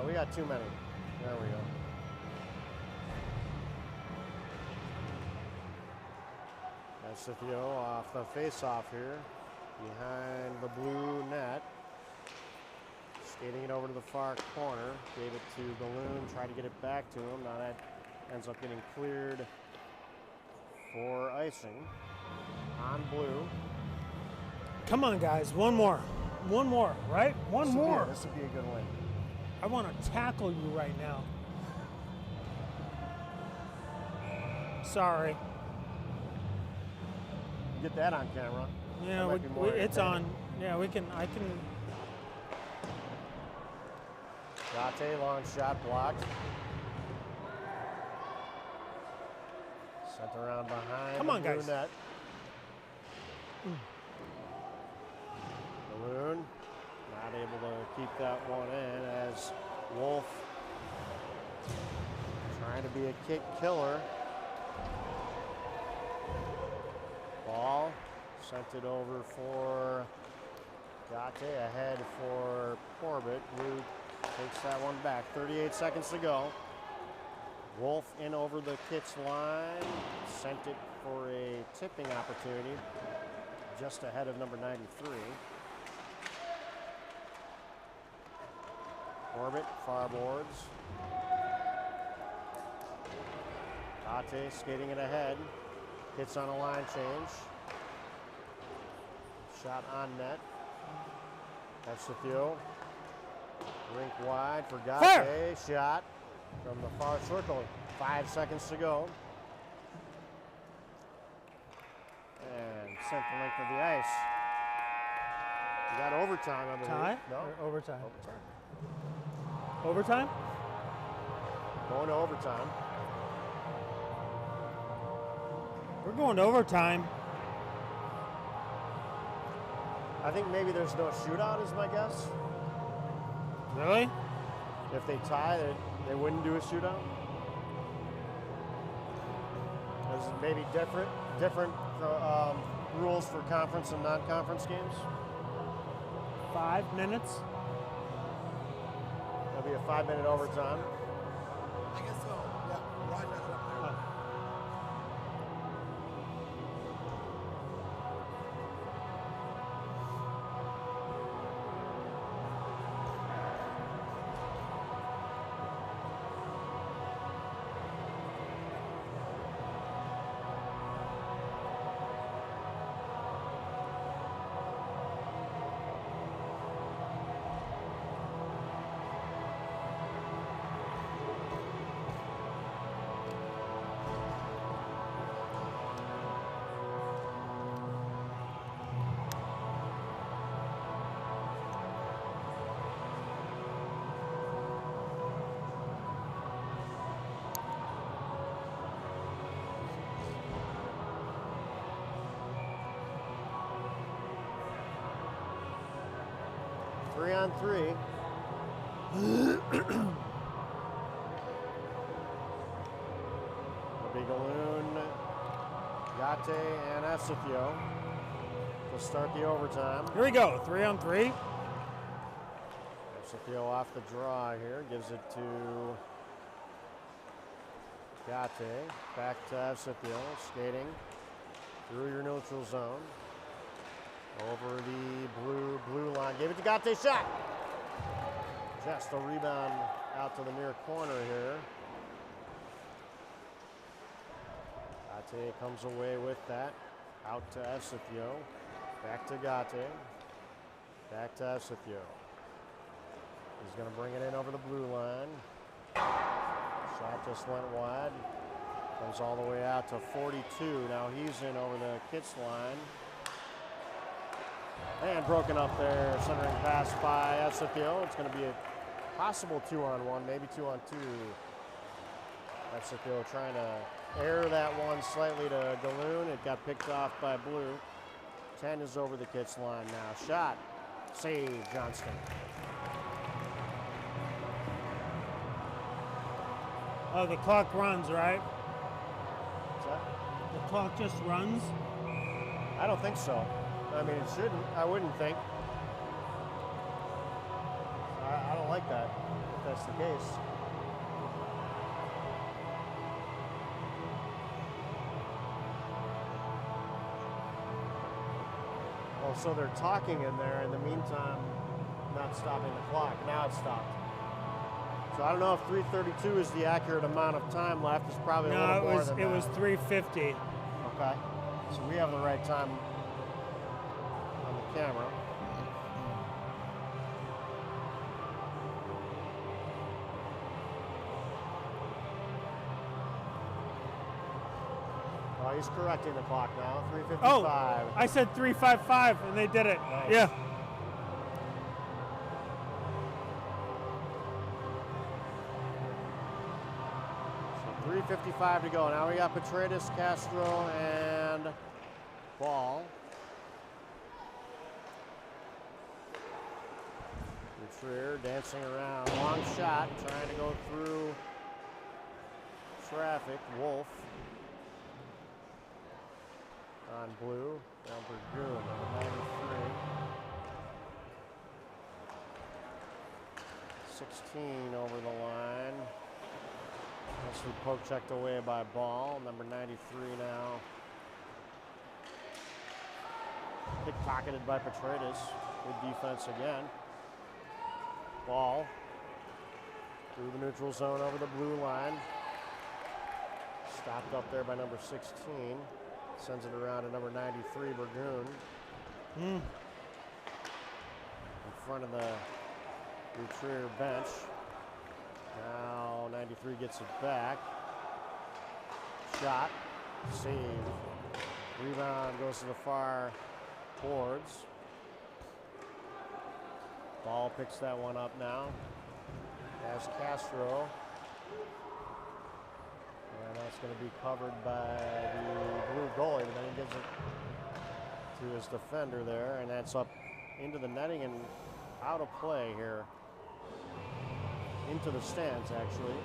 We got too many. There we go. Efsithio off the face-off here. Behind the blue net. Skating it over to the far corner. Gave it to Galoon. Tried to get it back to him. Now that ends up getting cleared for icing on Blue. Come on, guys. One more. One more, right? One more. This would be a good win. I want to tackle you right now. Sorry. Get that on camera. Yeah, it's on. Yeah, I can. Gate, long shot blocked. Sent around behind. Come on, the blue guys. Net. Balloon not able to keep that one in as Wolf trying to be a kick killer. Ball sent it over for Gate, ahead for Corbett. Blue takes that one back. 38 seconds to go. Wolf in over the Kits line. Sent it for a tipping opportunity just ahead of number 93. Corbett, far boards. Gate skating it ahead. Hits on a line change. Shot on net. That's the fuel. Rink wide for Gate. Fire! Shot from the far circle. 5 seconds to go. And sent the length of the ice. You got overtime, I believe. Tie? No? Or overtime? Overtime. Overtime? Going to overtime. We're going to overtime. I think maybe there's no shootout is my guess. Really? If they tie, they wouldn't do a shootout. There's maybe different rules for conference and non-conference games. 5 minutes? There'll be a 5-minute overtime. I guess so. Yeah, Raj has it up there. 3-on-3. Bigaloon, Gate, and Esifio to start the overtime. Here we go. 3-on-3. Esifio off the draw here, gives it to Gate. Back to Esifio, skating through your neutral zone. Over the blue line. Gave it to Gate, shot! Just a rebound out to the near corner here. Gate comes away with that. Out to Esifio. Back to Gate. Back to Esifio. He's going to bring it in over the blue line. Shot just went wide. Comes all the way out to 42. Now he's in over the Kits line. And broken up there, centering pass by Esifio. It's going to be a possible 2-on-1, maybe 2-on-2. Esifio trying to air that one slightly to Galoon. It got picked off by Blue. 10 is over the Kits line now. Shot. Save, Johnston. Oh, the clock runs, right? What's that? The clock just runs? I don't think so. I mean, it shouldn't. I wouldn't think. I don't like that, if that's the case. Oh, so they're talking in there in the meantime, not stopping the clock. Now it's stopped. So I don't know if 3:32 is the accurate amount of time left. It's probably a little more than that. It was 3:50. Okay. So we have the right time on the camera. Oh, he's correcting the clock now. 3:55. Oh, I said 3:55, and they did it. Nice. Yeah. So 3:55 to go. Now we got Petridis, Castro, and Ball. Trier dancing around. Long shot, trying to go through traffic. Wolf on blue. Down for Goon, number 93. 16 over the line. Nicely poke checked away by Ball. Number 93 now. Pickpocketed by Petratus. Good defense again. Ball through the neutral zone over the blue line. Stopped up there by number 16. Sends it around to number 93, Burgoon. In front of the Retrier bench. Now 93 gets it back. Shot. Save. Rebound goes to the far boards. Ball picks that one up now. As Castro. And that's going to be covered by the blue goalie, but then he gives it to his defender there, and that's up into the netting and out of play here. Into the stands, actually.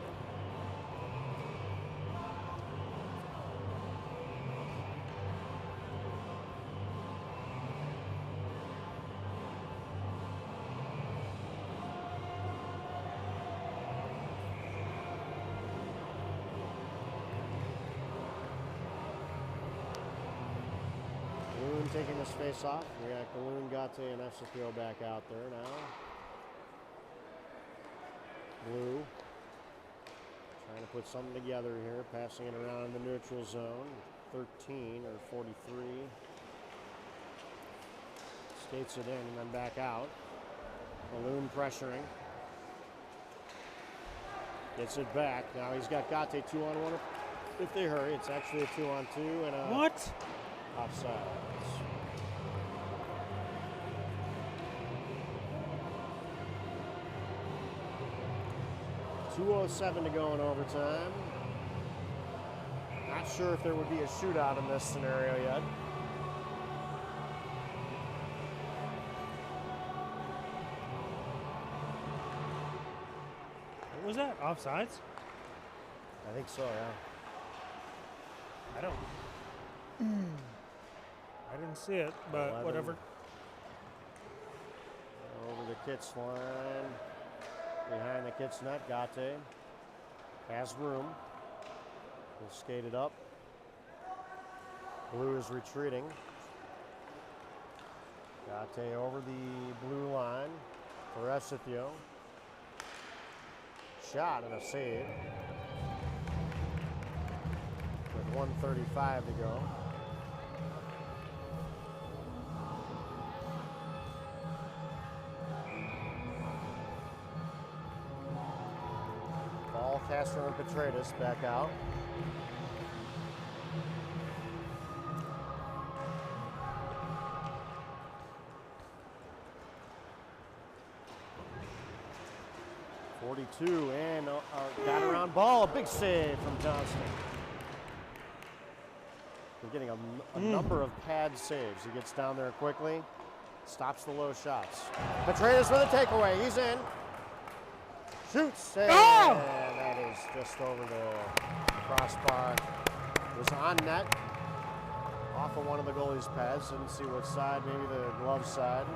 Taking this face off. We got Galoon, Gate, and Efsapio back out there now. Blue trying to put something together here, passing it around in the neutral zone. 13 or 43. Skates it in and then back out. Galoon pressuring. Gets it back. Now he's got Gate 2-on-1. If they hurry, it's actually a 2-on-2 and a What? offside. 2:07 to go in overtime. Not sure if there would be a shootout in this scenario yet. What was that? Offsides? I think so, yeah. I don't. I didn't see it, but 11. whatever. Over the Kits line. Behind the Kits net, Gate has room. He'll skate it up. Blue is retreating. Gate over the blue line for Efsapio. Shot and a save. With 1:35 to go. Ball, Castro and Petratus back out. .42 and got around Ball. A big save from Johnston. We're getting a number of pad saves. He gets down there quickly, stops the low shots. Petratus with a takeaway. He's in. Shoots, and that is just over the crossbar. It was on net, off of one of the goalie's pads. Didn't see what side, maybe the glove side.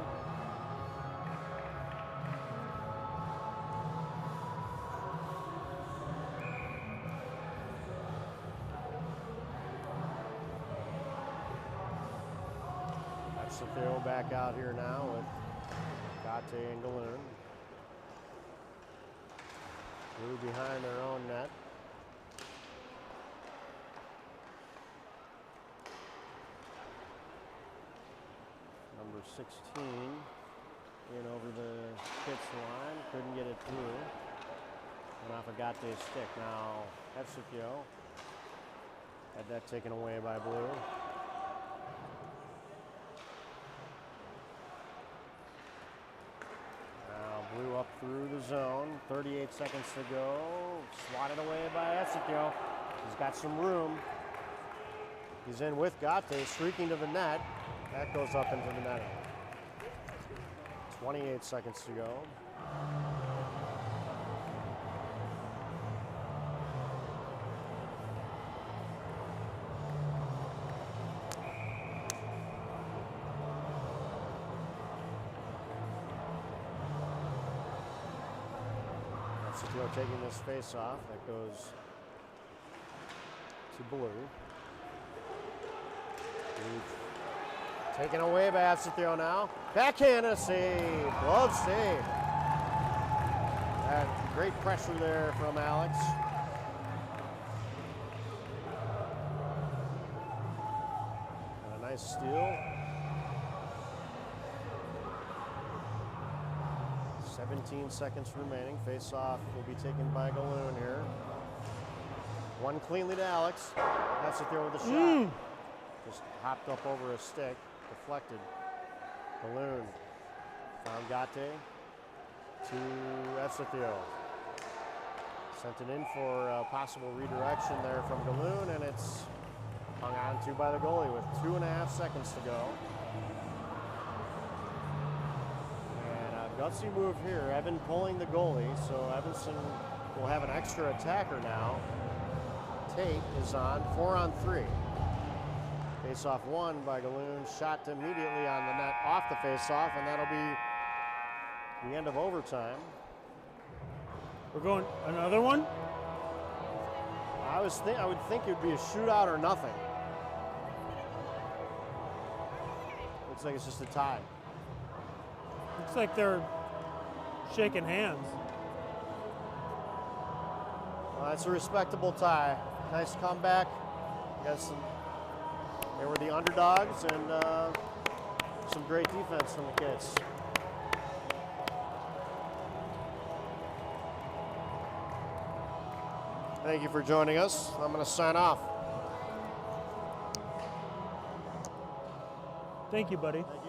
Efsapio back out here now with Gate and Galoon. Blue behind their own net. Number 16 in over the Kits line. Couldn't get it through. Went off a Gate's stick. Now Efsapio had that taken away by Blue. Blue up through the zone, 38 seconds to go. Swatted away by Efsapio. He's got some room. He's in with Gate, streaking to the net. That goes up into the net. 28 seconds to go. Secure taking this face off. That goes to Blue. Blue taken away by Absethio now. Backhand save. Glove save. Great pressure there from Alex. And a nice steal. 17 seconds remaining. Face off will be taken by Galoon here. One cleanly to Alex. That's to throw with a shot. Just hopped up over a stick. Deflected. Galoon found Gate to Absethio. Sent it in for a possible redirection there from Galoon, and it's hung on to by the goalie with 2.5 seconds to go. Gutsy move here. Evan pulling the goalie, so Evanson will have an extra attacker now. Tate is on 4-on-3. Face-off won by Galoon. Shot immediately on the net off the face-off, and that'll be the end of overtime. We're going another one? I would think it would be a shootout or nothing. Looks like it's just a tie. Looks like they're shaking hands. Well, that's a respectable tie. Nice comeback. They were the underdogs, and some great defense from the kids. Thank you for joining us. I'm going to sign off. Thank you, buddy. Thank you.